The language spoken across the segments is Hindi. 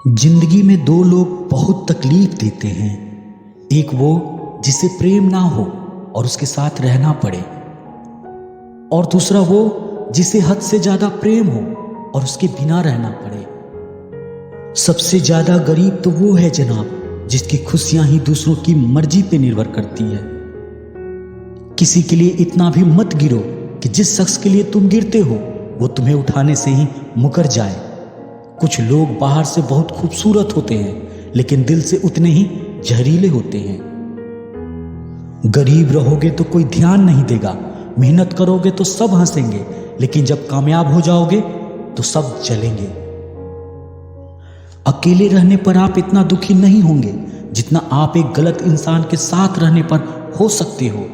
जिंदगी में दो लोग बहुत तकलीफ देते हैं। एक वो जिसे प्रेम ना हो और उसके साथ रहना पड़े, और दूसरा वो जिसे हद से ज्यादा प्रेम हो और उसके बिना रहना पड़े। सबसे ज्यादा गरीब तो वो है जनाब, जिसकी खुशियां ही दूसरों की मर्जी पे निर्भर करती है। किसी के लिए इतना भी मत गिरो कि जिस शख्स के लिए तुम गिरते हो वो तुम्हें उठाने से ही मुकर जाए। कुछ लोग बाहर से बहुत खूबसूरत होते हैं, लेकिन दिल से उतने ही जहरीले होते हैं। गरीब रहोगे तो कोई ध्यान नहीं देगा, मेहनत करोगे तो सब हंसेंगे, लेकिन जब कामयाब हो जाओगे तो सब जलेंगे। अकेले रहने पर आप इतना दुखी नहीं होंगे जितना आप एक गलत इंसान के साथ रहने पर हो सकते हो।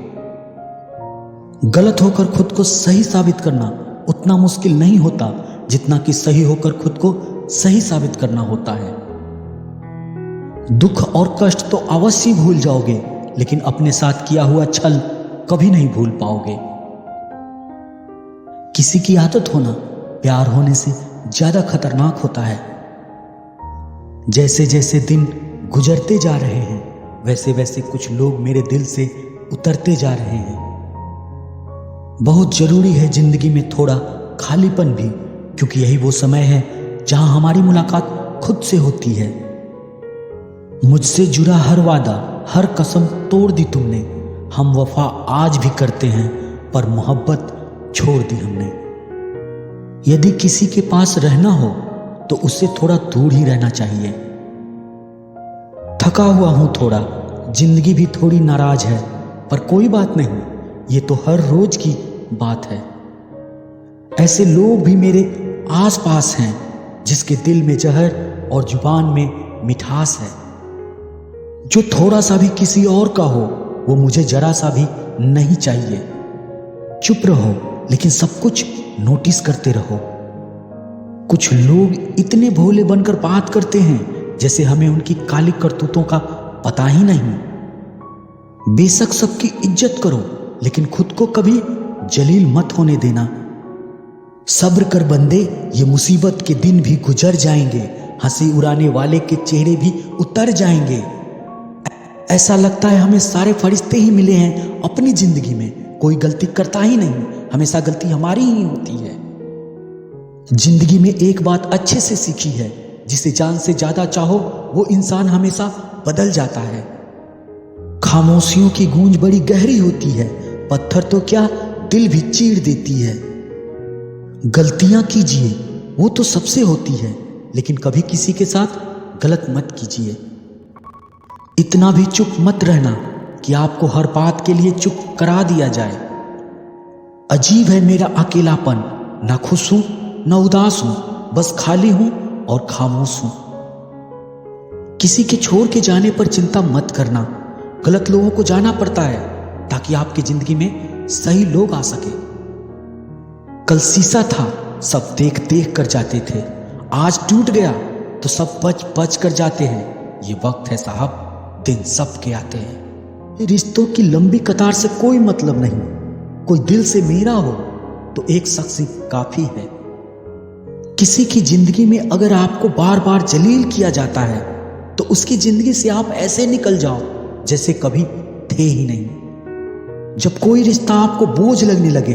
गलत होकर खुद को सही साबित करना उतना मुश्किल नहीं होता जितना कि सही होकर खुद को सही साबित करना होता है। दुख और कष्ट तो अवश्य भूल जाओगे, लेकिन अपने साथ किया हुआ छल कभी नहीं भूल पाओगे। किसी की आदत होना प्यार होने से ज्यादा खतरनाक होता है। जैसे जैसे दिन गुजरते जा रहे हैं, वैसे वैसे कुछ लोग मेरे दिल से उतरते जा रहे हैं। बहुत जरूरी है जिंदगी में थोड़ा खालीपन भी, क्योंकि यही वो समय है जहां हमारी मुलाकात खुद से होती है। मुझसे जुड़ा हर वादा, हर कसम तोड़ दी तुमने। हम वफा आज भी करते हैं, पर मोहब्बत छोड़ दी हमने। यदि किसी के पास रहना हो तो उससे थोड़ा दूर ही रहना चाहिए। थका हुआ हूं थोड़ा, जिंदगी भी थोड़ी नाराज है, पर कोई बात नहीं, ये तो हर रोज की बात है। ऐसे लोग भी मेरे आस पास हैं जिसके दिल में जहर और जुबान में मिठास है। जो थोड़ा सा भी किसी और का हो वो मुझे जरा सा भी नहीं चाहिए। चुप रहो लेकिन सब कुछ नोटिस करते रहो। कुछ लोग इतने भोले बनकर बात करते हैं जैसे हमें उनकी काली करतूतों का पता ही नहीं। बेशक सबकी इज्जत करो, लेकिन खुद को कभी जलील मत होने देना। सब्र कर बंदे, ये मुसीबत के दिन भी गुजर जाएंगे। हंसी उड़ाने वाले के चेहरे भी उतर जाएंगे। ऐसा लगता है हमें सारे फरिश्ते ही मिले हैं अपनी जिंदगी में। कोई गलती करता ही नहीं, हमेशा गलती हमारी ही होती है। जिंदगी में एक बात अच्छे से सीखी है, जिसे जान से ज्यादा चाहो वो इंसान हमेशा बदल जाता है। खामोशियों की गूंज बड़ी गहरी होती है, पत्थर तो क्या दिल भी चीर देती है। गलतियां कीजिए, वो तो सबसे होती है, लेकिन कभी किसी के साथ गलत मत कीजिए। इतना भी चुप मत रहना कि आपको हर बात के लिए चुप करा दिया जाए। अजीब है मेरा अकेलापन, ना खुश हूं ना उदास हूं, बस खाली हूं और खामोश हूं। किसी के छोड़ के जाने पर चिंता मत करना। गलत लोगों को जाना पड़ता है ताकि आपकी जिंदगी में सही लोग आ सके। कल शीशा था, सब देख देख कर जाते थे, आज टूट गया तो सब बच बच कर जाते हैं। ये वक्त है साहब, दिन सब के आते हैं। रिश्तों की लंबी कतार से कोई मतलब नहीं। कोई दिल से मेरा हो तो एक शख्स ही काफी है। किसी की जिंदगी में अगर आपको बार बार जलील किया जाता है तो उसकी जिंदगी से आप ऐसे निकल जाओ जैसे कभी थे ही नहीं। जब कोई रिश्ता आपको बोझ लगने लगे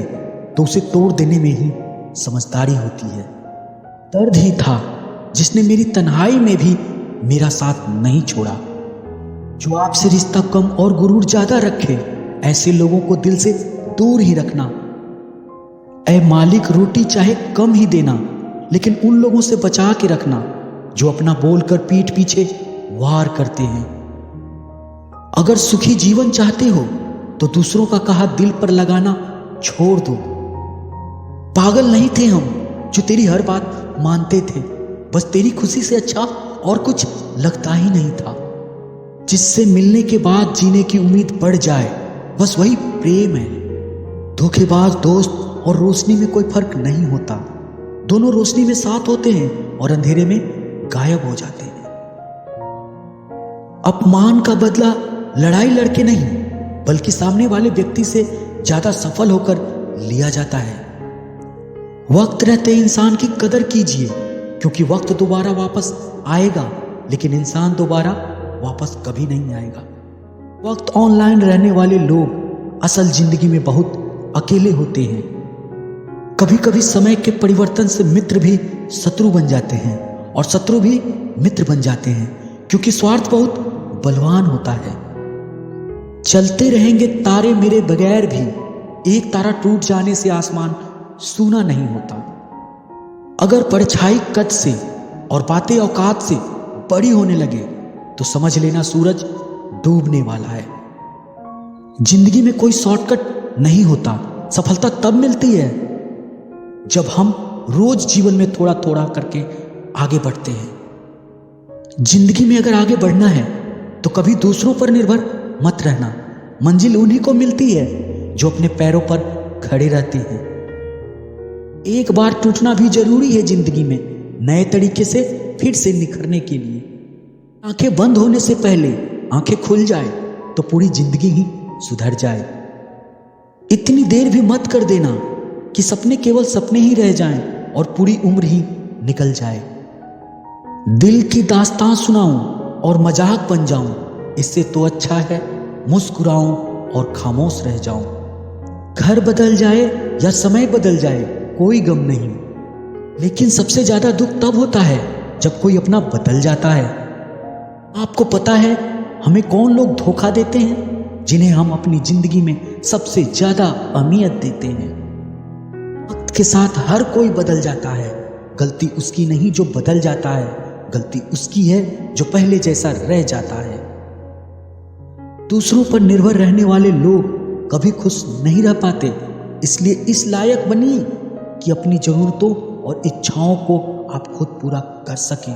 तो उसे तोड़ देने में ही समझदारी होती है। दर्द ही था जिसने मेरी तन्हाई में भी मेरा साथ नहीं छोड़ा। जो आपसे रिश्ता कम और गुरूर ज्यादा रखे, ऐसे लोगों को दिल से दूर ही रखना। ऐ मालिक, रोटी चाहे कम ही देना, लेकिन उन लोगों से बचा के रखना जो अपना बोलकर पीठ पीछे वार करते हैं। अगर सुखी जीवन चाहते हो तो दूसरों का कहा दिल पर लगाना छोड़ दो। पागल नहीं थे हम जो तेरी हर बात मानते थे, बस तेरी खुशी से अच्छा और कुछ लगता ही नहीं था। जिससे मिलने के बाद जीने की उम्मीद बढ़ जाए, बस वही प्रेम है। धोखेबाज दोस्त और रोशनी में कोई फर्क नहीं होता। दोनों रोशनी में साथ होते हैं और अंधेरे में गायब हो जाते हैं। अपमान का बदला लड़ाई लड़के नहीं, बल्कि सामने वाले व्यक्ति से ज्यादा सफल होकर लिया जाता है। वक्त रहते इंसान की कदर कीजिए, क्योंकि वक्त दोबारा वापस आएगा, लेकिन इंसान दोबारा वापस कभी नहीं आएगा। वक्त ऑनलाइन रहने वाले लोग असल जिंदगी में बहुत अकेले होते हैं। कभी कभी समय के परिवर्तन से मित्र भी शत्रु बन जाते हैं और शत्रु भी मित्र बन जाते हैं, क्योंकि स्वार्थ बहुत बलवान होता है। चलते रहेंगे तारे मेरे बगैर भी, एक तारा टूट जाने से आसमान सूना नहीं होता। अगर परछाई कद से और बातें औकात से बड़ी होने लगे तो समझ लेना सूरज डूबने वाला है। जिंदगी में कोई शॉर्टकट नहीं होता। सफलता तब मिलती है जब हम रोज जीवन में थोड़ा थोड़ा करके आगे बढ़ते हैं। जिंदगी में अगर आगे बढ़ना है तो कभी दूसरों पर निर्भर मत रहना। मंजिल उन्हीं को मिलती है जो अपने पैरों पर खड़े रहते हैं। एक बार टूटना भी जरूरी है जिंदगी में, नए तरीके से फिर से निखरने के लिए। आंखें बंद होने से पहले आंखें खुल जाए तो पूरी जिंदगी ही सुधर जाए। इतनी देर भी मत कर देना कि सपने केवल सपने ही रह जाएं और पूरी उम्र ही निकल जाए। दिल की दास्तां सुनाऊं और मजाक बन जाऊं, इससे तो अच्छा है मुस्कुराऊं और खामोश रह जाऊं। घर बदल जाए या समय बदल जाए कोई गम नहीं, लेकिन सबसे ज्यादा दुख तब होता है जब कोई अपना बदल जाता है। आपको पता है हमें कौन लोग धोखा देते हैं? जिन्हें हम अपनी जिंदगी में सबसे ज्यादा अहमियत देते हैं। वक्त के साथ हर कोई बदल जाता है। गलती उसकी नहीं जो बदल जाता है, गलती उसकी है जो पहले जैसा रह जाता है। दूसरों पर निर्भर रहने वाले लोग कभी खुश नहीं रह पाते, इसलिए इस लायक बनिए कि अपनी जरूरतों और इच्छाओं को आप खुद पूरा कर सकें।